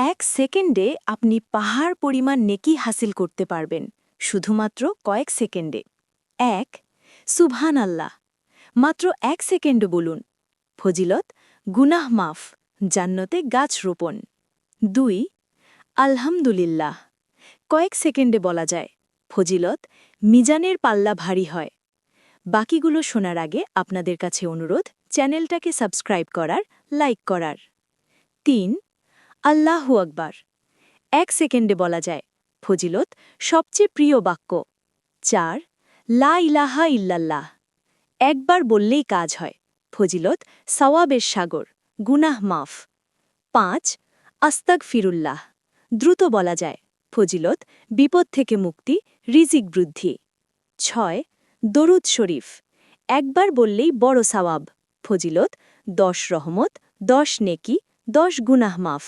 এক সেকেন্ডে আপনি পাহাড় পরিমাণ নেকি হাসিল করতে পারবেন শুধুমাত্র কয়েক সেকেন্ডে। ১ সুবহান আল্লাহ, মাত্র ১ সেকেন্ড বলুন। ফজিলত গুনাহ মাফ, জান্নতে গাছ রোপণ। ২ আলহামদুলিল্লাহ, কয়েক সেকেন্ডে বলা যায়। ফজিলত মিজানের পাল্লা ভারী হয়। বাকিগুলো শোনার আগে আপনাদের কাছে অনুরোধ চ্যানেলটাকে সাবস্ক্রাইব করার, লাইক করার। ৩ আল্লাহু আকবার, ১ সেকেন্ডে বলা যায়। ফজিলত সবচেয়ে প্রিয় বাক্য। ৪ লা ইলাহা ইল্লাল্লাহ, একবার বললেই কাজ হয়। ফজিলত সওয়াবের সাগর, গুনাহ মাফ। ৫ আস্তাগফিরুল্লাহ, দ্রুত বলা যায়। ফজিলত বিপদ থেকে মুক্তি, রিজিক বৃদ্ধি। ৬ দরুদ শরীফ, একবার বললেই বড় সওয়াব। ফজিলত ১০ রহমত, ১০ নেকি, ১০ গুনাহ মাফ।